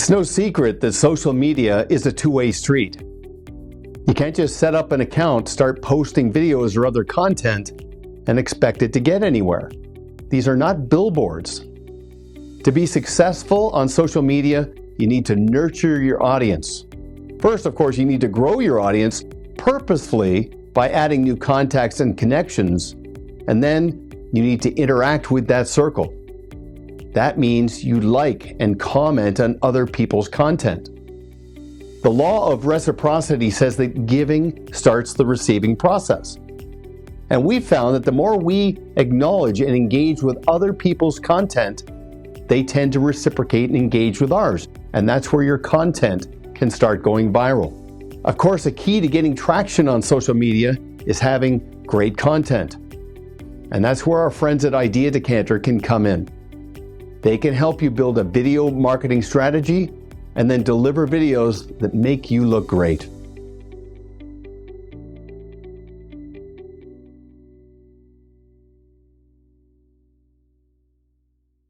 It's no secret that social media is a two-way street. You can't just set up an account, start posting videos or other content, and expect it to get anywhere. These are not billboards. To be successful on social media, you need to nurture your audience. First, of course, you need to grow your audience purposefully by adding new contacts and connections, and then you need to interact with that circle. That means you like and comment on other people's content. The law of reciprocity says that giving starts the receiving process. And we've found that the more we acknowledge and engage with other people's content, they tend to reciprocate and engage with ours. And that's where your content can start going viral. Of course, a key to getting traction on social media is having great content. And that's where our friends at Decanter can come in. They can help you build a video marketing strategy and then deliver videos that make you look great.